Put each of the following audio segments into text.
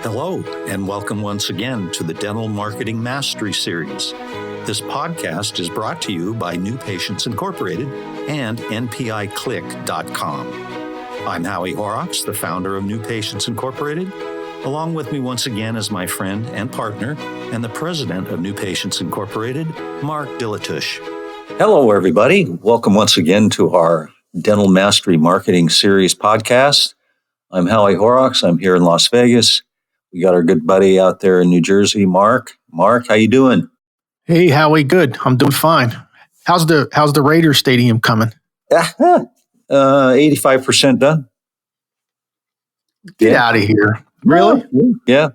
Hello, and welcome once again to the Dental Marketing Mastery Series. This podcast is brought to you by New Patients Incorporated and NPIClick.com. I'm Howie, the founder of New Patients Incorporated. Along with me once again is my friend and partner and the president of New Patients Incorporated, Mark Dilatush. Hello, everybody. Welcome once again to our Dental Mastery Marketing Series podcast. I'm Howie Horrocks. I'm here in Las Vegas. We got our good buddy out there in New Jersey, Mark. Mark, how you doing? Hey, Howie, good. I'm doing fine. How's the Raiders Stadium coming? 85% done. Get out of here. Really? Yeah.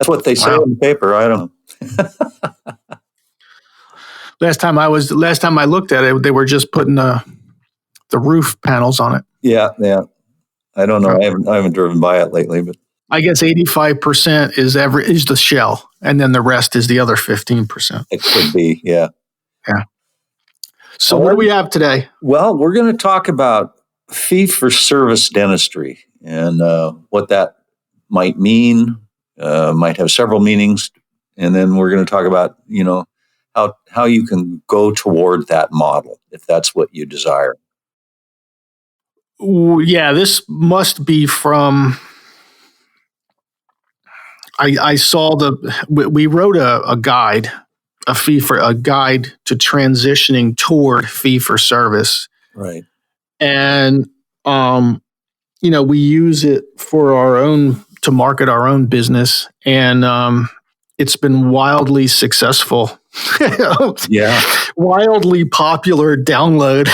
That's what they say on the paper. I don't know. Last time I looked at it, they were just putting the roof panels on it. Yeah. I don't know. I haven't driven by it lately, but I guess 85% is the shell, and then the rest is the other 15%. It could be, yeah. So what do we have today? Well, we're going to talk about fee-for-service dentistry and what that might mean. Might have several meanings, and then we're going to talk about how you can go toward that model if that's what you desire. Yeah, this must be from. I saw we wrote a guide, a guide to transitioning toward fee for service. Right. And, we use it to market our own business. And it's been wildly successful. Yeah. Wildly popular download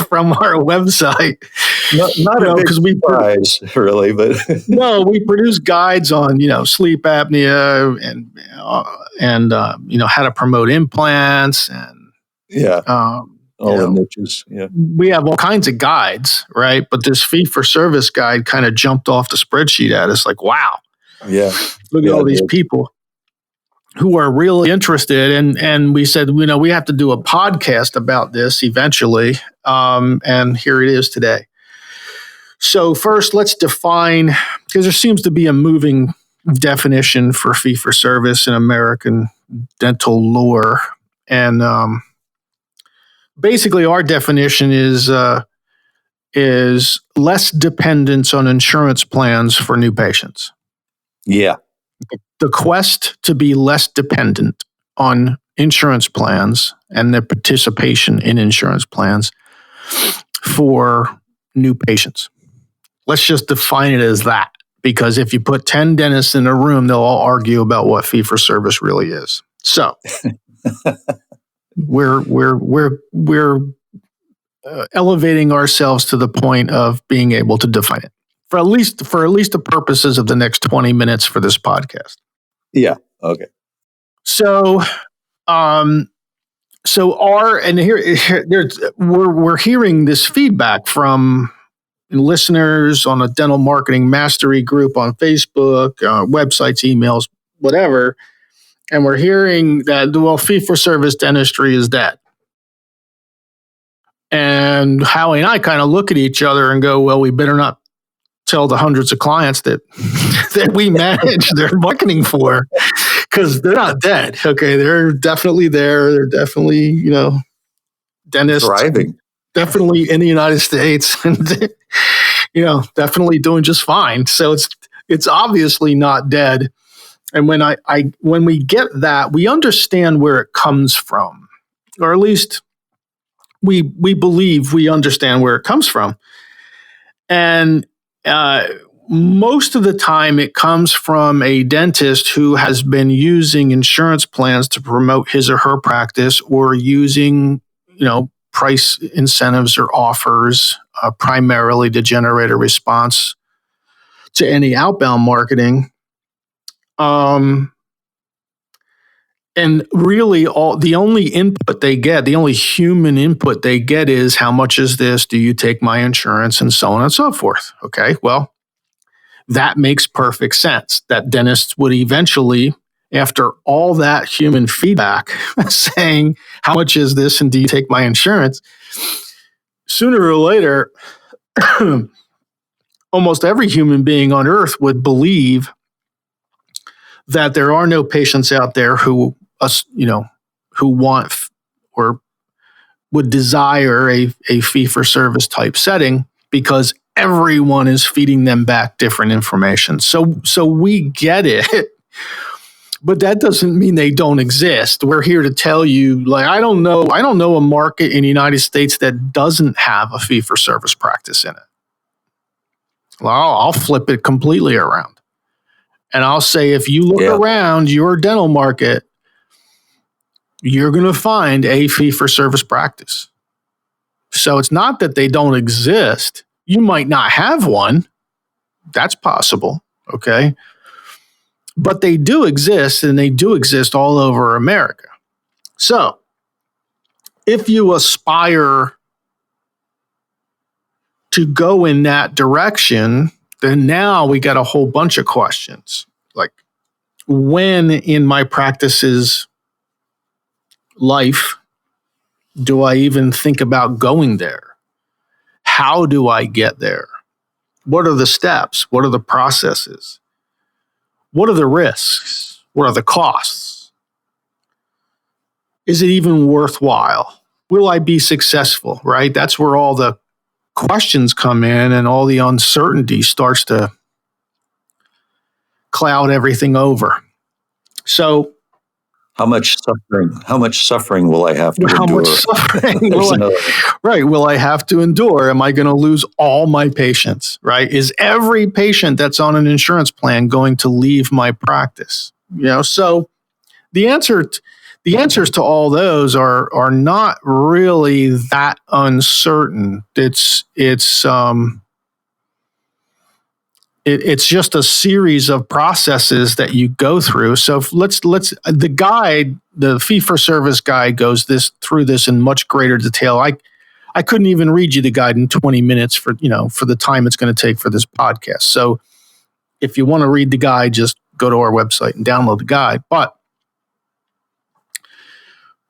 from our website. Not a big surprise, really, but no, we produce guides on sleep apnea and how to promote implants and all the niches. Yeah, we have all kinds of guides, right? But this fee for service guide kind of jumped off the spreadsheet at us, like, wow, look at all these people who are really interested. And we said, we have to do a podcast about this eventually. And here it is today. So first, let's define, because there seems to be a moving definition for fee for service in American dental lore. And basically our definition is less dependence on insurance plans for new patients. Yeah. The quest to be less dependent on insurance plans and their participation in insurance plans for new patients. Let's just define it as that, because if you put 10 dentists in a room, they'll all argue about what fee for service really is. So we're elevating ourselves to the point of being able to define it for at least the purposes of the next 20 minutes for this podcast. Yeah. Okay. So, we're hearing this feedback from listeners on a dental marketing mastery group on Facebook, websites, emails, whatever, and we're hearing that fee for service dentistry is dead. And Howie and I kind of look at each other and go, well, we better not tell the hundreds of clients that we manage their marketing for, because they're not dead. Okay, they're definitely there. They're definitely, dentists thriving, definitely in the United States, and definitely doing just fine. So it's obviously not dead. And when we get that, we understand where it comes from, or at least we believe we understand where it comes from, and most of the time it comes from a dentist who has been using insurance plans to promote his or her practice, or using, price incentives or offers primarily to generate a response to any outbound marketing. And really the only input they get, the only human input they get is, how much is this? Do you take my insurance? And so on and so forth. Okay, well, that makes perfect sense that dentists would eventually, after all that human feedback saying, how much is this? And do you take my insurance? Sooner or later, almost every human being on earth would believe that there are no patients out there who want or would desire a fee-for-service type setting, because everyone is feeding them back different information. So we get it, but that doesn't mean they don't exist. We're here to tell you, like, I don't know a market in the United States that doesn't have a fee-for-service practice in it. Well, I'll flip it completely around. And I'll say, if you look around your dental market, you're going to find a fee-for-service practice. So it's not that they don't exist. You might not have one. That's possible, okay? But they do exist, and they do exist all over America. So if you aspire to go in that direction, then now we got a whole bunch of questions. Like, when in my practice's life do I even think about going there? How do I get there? What are the steps? What are the processes? What are the risks? What are the costs? Is it even worthwhile? Will I be successful, right? That's where all the questions come in, and all the uncertainty starts to cloud everything over. So how much suffering will I have to endure? How much suffering will I have to endure? Am I going to lose all my patients, right? Is every patient that's on an insurance plan going to leave my practice? So the answers to all those are not really that uncertain. It's just a series of processes that you go through. So the guide, the fee-for-service guide, goes through this in much greater detail. I couldn't even read you the guide in 20 minutes for the time it's going to take for this podcast. So if you want to read the guide, just go to our website and download the guide. But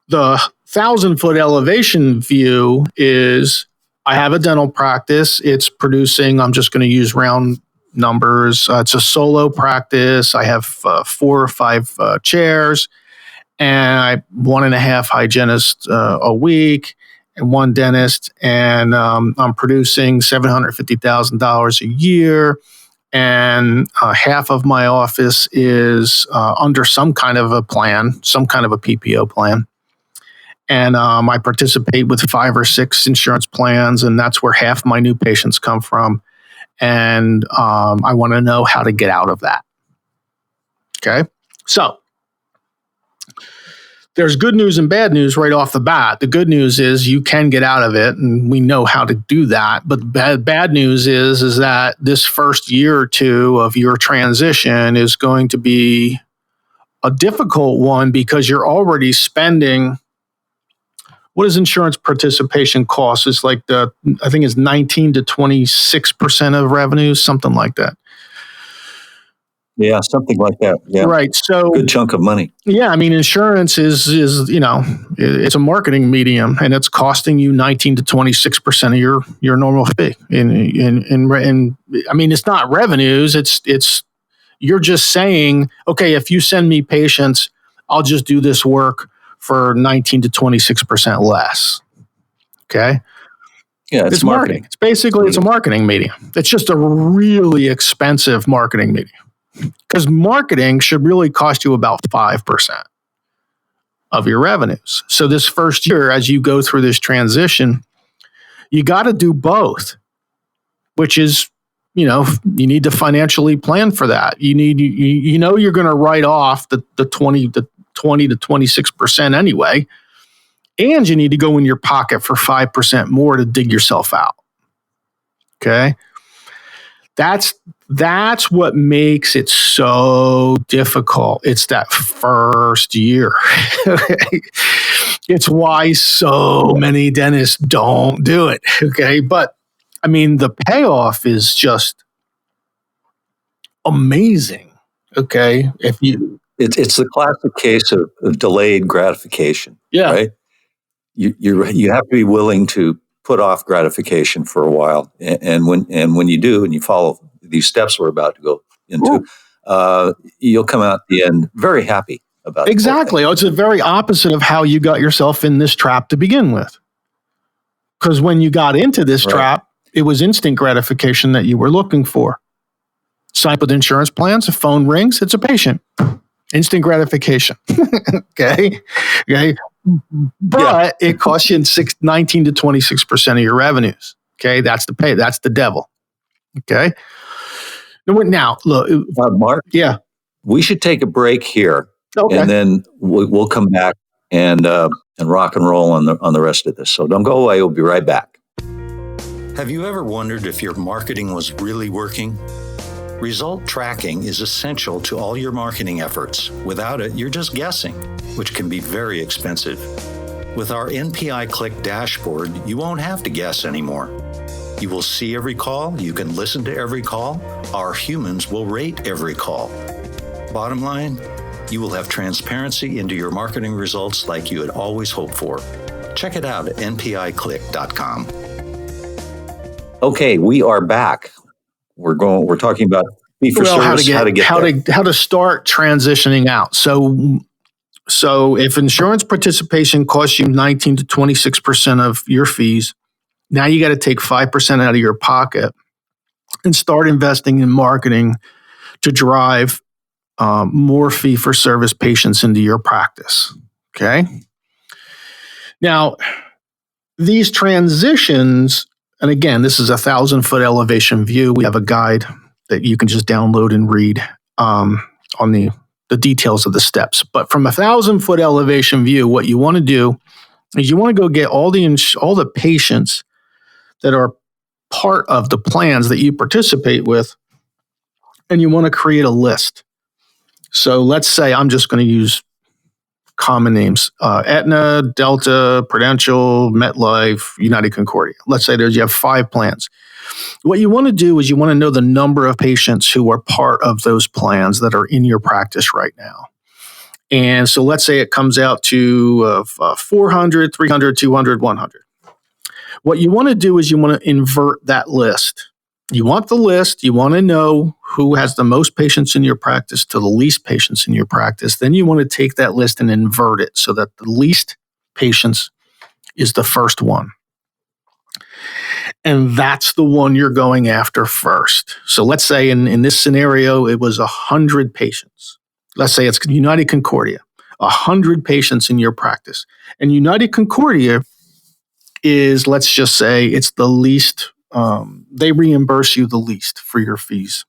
the 1,000-foot elevation view is, I have a dental practice. It's producing, I'm just going to use round numbers. It's a solo practice. I have 4 or 5 chairs, and 1.5 hygienists a week, and 1 dentist. And I'm producing $750,000 a year. And half of my office is under some kind of a plan, some kind of a PPO plan. And I participate with 5 or 6 insurance plans, and that's where half my new patients come from. And I want to know how to get out of that. Okay. So there's good news and bad news right off the bat. The good news is you can get out of it, and we know how to do that. But the bad news is that this first year or two of your transition is going to be a difficult one, because you're already spending. What does insurance participation cost? It's like I think it's 19 to 26% of revenues, something like that. Yeah, something like that. Yeah. Right. So good chunk of money. Yeah, I mean, insurance is it's a marketing medium, and it's costing you 19 to 26% of your normal fee. And I mean, it's not revenues. It's you're just saying, okay, if you send me patients, I'll just do this work for 19 to 26% less. Okay. Yeah, it's marketing. It's basically, it's a marketing medium. It's just a really expensive marketing medium, because marketing should really cost you about 5% of your revenues. So this first year, as you go through this transition, you got to do both, which is, you need to financially plan for that. You're going to write off the 20 to 26% anyway, and you need to go in your pocket for 5% more to dig yourself out. Okay. That's what makes it so difficult. It's that first year. It's why so many dentists don't do it. Okay. But I mean, the payoff is just amazing. Okay. It's the classic case of delayed gratification. Yeah. Right. You have to be willing to put off gratification for a while, and when you do, and you follow these steps we're about to go into, you'll come out at the end very happy about it. Exactly. It's the very opposite of how you got yourself in this trap to begin with. Because when you got into this trap, it was instant gratification that you were looking for. Sign up with insurance plans, the phone rings, it's a patient. Instant gratification. Okay. But it costs you 19 to 26% of your revenues. Okay. That's the pay. That's the devil. Okay. Now, look, Mark. Yeah. We should take a break here. Okay. And then we'll come back and rock and roll on the rest of this. So don't go away. We'll be right back. Have you ever wondered if your marketing was really working? Result tracking is essential to all your marketing efforts. Without it, you're just guessing, which can be very expensive. With our NPI Click dashboard, you won't have to guess anymore. You will see every call, you can listen to every call, our humans will rate every call. Bottom line, you will have transparency into your marketing results like you had always hoped for. Check it out at npiclick.com. Okay, we are back. We're talking about fee for service, how to start transitioning out. So if insurance participation costs you 19 to 26% of your fees, now you got to take 5% out of your pocket and start investing in marketing to drive more fee for service patients into your practice. Okay. Now, these transitions, and again, this is a 1,000-foot elevation view. We have a guide that you can just download and read on the details of the steps. But from a 1,000-foot elevation view, what you want to do is you want to go get all the patients that are part of the plans that you participate with, and you want to create a list. So let's say I'm just going to use common names: Aetna, Delta, Prudential, MetLife, United Concordia. Let's say you have 5 plans. What you want to do is you want to know the number of patients who are part of those plans that are in your practice right now. And so let's say it comes out to 400, 300, 200, 100. What you want to do is you want to invert that list. You want the list. You want to know who has the most patients in your practice to the least patients in your practice. Then you want to take that list and invert it so that the least patients is the first one. And that's the one you're going after first. So let's say in this scenario, it was 100 patients. Let's say it's United Concordia, 100 patients in your practice. And United Concordia is, let's just say, it's the least, they reimburse you the least for your fees.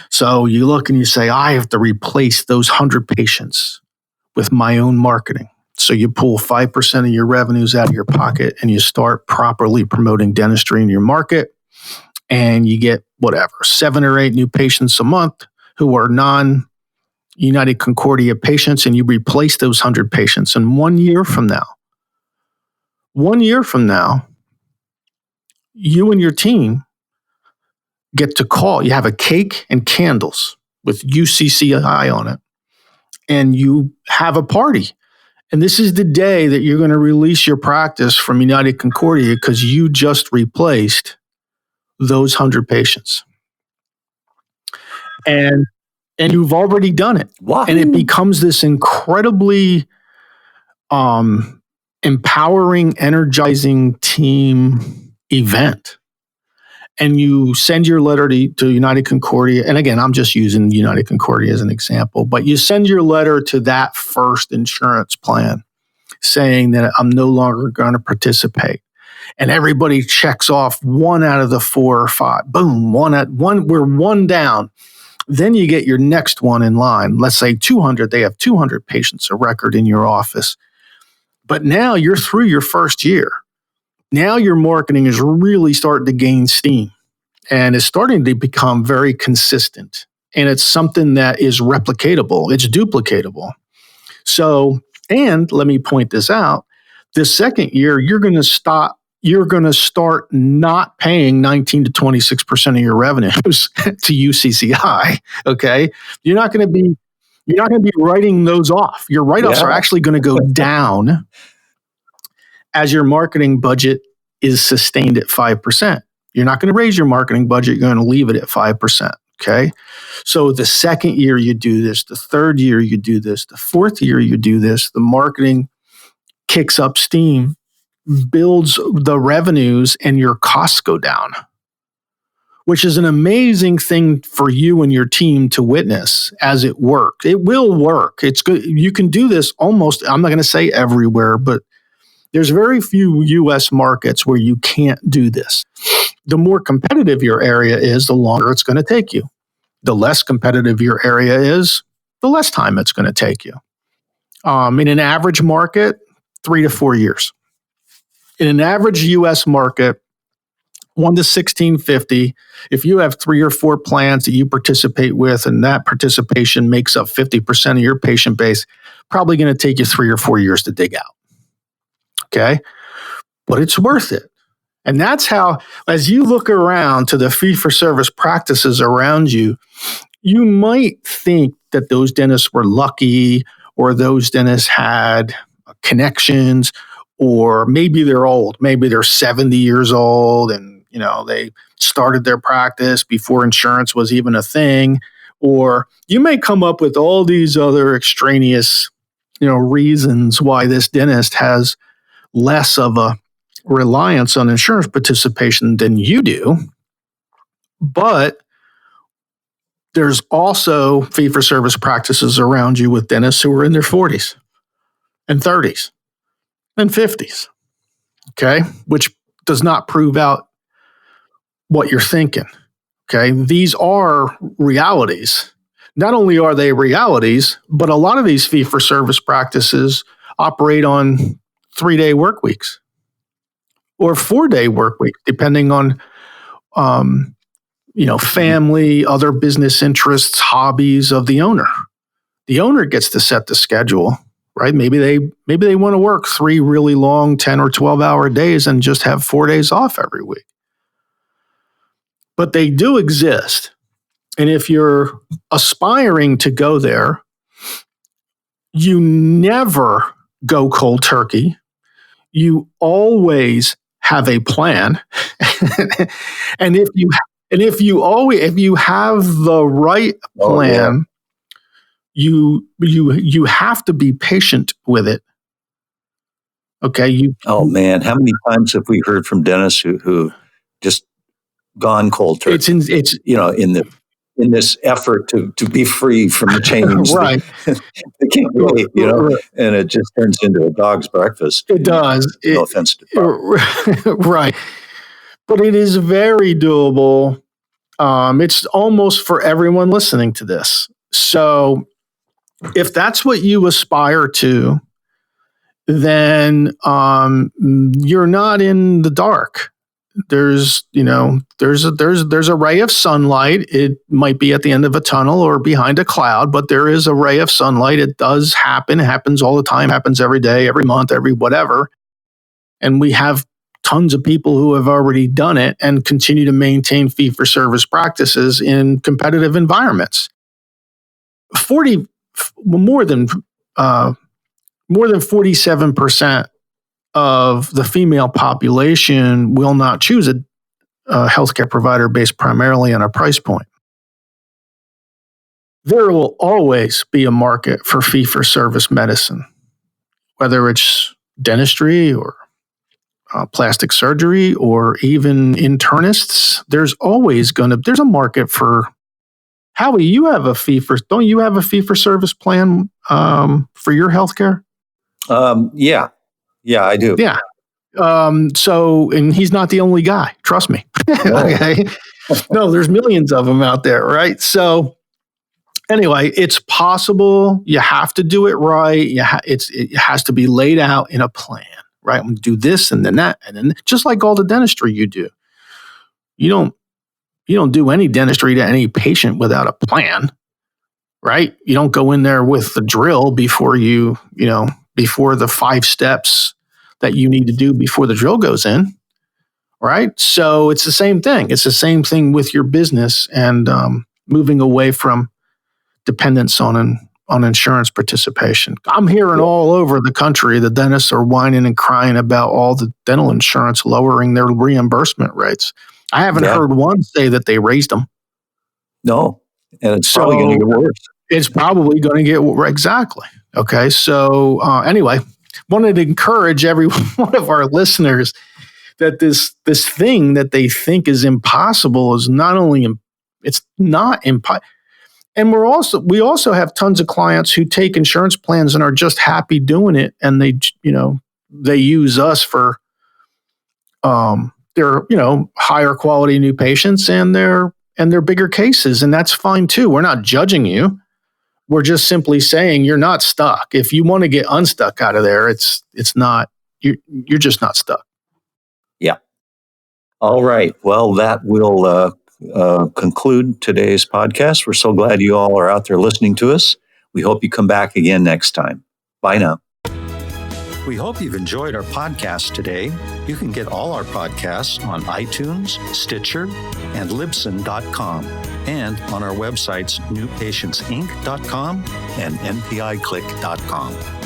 So you look and you say, I have to replace those 100 patients with my own marketing. So you pull 5% of your revenues out of your pocket and you start properly promoting dentistry in your market. And you get 7 or 8 new patients a month who are non-United Concordia patients, and you replace those 100 patients. And 1 year from now, you and your team get to call. You have a cake and candles with UCCI on it, and you have a party. And this is the day that you're going to release your practice from United Concordia because you just replaced those 100 patients. And you've already done it. Wow. And it becomes this incredibly empowering, energizing team event. And you send your letter to United Concordia. And again, I'm just using United Concordia as an example, but you send your letter to that first insurance plan saying that I'm no longer going to participate. And everybody checks off 1 out of the 4 or 5. Boom, we're 1 down. Then you get your next one in line. Let's say 200, they have 200 patients a record in your office. But now you're through your first year. Now your marketing is really starting to gain steam and it's starting to become very consistent. And it's something that is replicatable. It's duplicatable. So, and let me point this out. This second year, you're going to start not paying 19 to 26% of your revenues to UCCI. Okay. You're not going to be writing those off. Your write-offs are actually going to go down as your marketing budget is sustained at 5%. You're not going to raise your marketing budget. You're going to leave it at 5%. Okay. So the second year you do this, the third year you do this, the fourth year you do this, the marketing kicks up steam, builds the revenues, and your costs go down, which is an amazing thing for you and your team to witness as it works. It will work. It's good. You can do this almost, I'm not going to say everywhere, but there's very few US markets where you can't do this. The more competitive your area is, the longer it's going to take you. The less competitive your area is, the less time it's going to take you. In an average market, 3 to 4 years. In an average US market, 1 to 1650, if you have 3 or 4 plans that you participate with and that participation makes up 50% of your patient base, probably going to take you 3 or 4 years to dig out. Okay? But it's worth it. And that's how, as you look around to the fee-for-service practices around you, you might think that those dentists were lucky or those dentists had connections, or maybe they're old. Maybe they're 70 years old and, they started their practice before insurance was even a thing. Or you may come up with all these other extraneous, reasons why this dentist has less of a reliance on insurance participation than you do. But there's also fee-for-service practices around you with dentists who are in their 40s and 30s and 50s, okay, which does not prove out what you're thinking, okay? These are realities. Not only are they realities, but a lot of these fee-for-service practices operate on 3-day work weeks or 4-day work week, depending on family, other business interests, hobbies of the owner. The owner gets to set the schedule, right? Maybe they want to work 3 really long 10 or 12-hour days and just have 4 days off every week. But they do exist. And if you're aspiring to go there, you never go cold turkey. You always have a plan. And if you have the right plan, you have to be patient with it. Okay. Man, how many times have we heard from dentists who just gone cold turkey? It's in this effort to be free from the chains. Right. They can't wait, and it just turns into a dog's breakfast. It does. No offense to Bob. Right. But it is very doable. It's almost for everyone listening to this. So if that's what you aspire to, then you're not in the dark. There's a ray of sunlight. It might be at the end of a tunnel or behind a cloud, but there is a ray of sunlight. It does happen. It happens all the time. It happens every day, every month, every whatever. And we have tons of people who have already done it and continue to maintain fee-for-service practices in competitive environments. More than 47% of the female population will not choose a healthcare provider based primarily on a price point. There will always be a market for fee-for-service medicine, whether it's dentistry or plastic surgery or even internists. There's a market for. Howie, don't you have a fee-for-service plan for your healthcare? Yeah, I do. Yeah. And he's not the only guy. Trust me. No. Okay. No, there's millions of them out there, right? So anyway, it's possible. You have to do it right. It has to be laid out in a plan, right? I'm going to do this and then that, and then just like all the dentistry you do. You don't do any dentistry to any patient without a plan, right? You don't go in there with the drill before before the 5 steps that you need to do before the drill goes in, right? So it's the same thing. It's the same thing with your business and moving away from dependence on insurance participation. I'm hearing all over the country the dentists are whining and crying about all the dental insurance lowering their reimbursement rates. I haven't heard one say that they raised them. No, and it's probably going to get worse. It's probably going to get exactly. Okay. So anyway, wanted to encourage every one of our listeners that this thing that they think is impossible is not only it's not impossible. And we also have tons of clients who take insurance plans and are just happy doing it, and they use us for their higher quality new patients and their bigger cases, and that's fine too. We're not judging you. We're just simply saying you're not stuck. If you want to get unstuck out of there, it's not you're just not stuck. Yeah. All right. Well, that will conclude today's podcast. We're so glad you all are out there listening to us. We hope you come back again next time. Bye now. We hope you've enjoyed our podcast today. You can get all our podcasts on iTunes, Stitcher, and Libsyn.com, and on our websites newpatientsinc.com and NPIClick.com.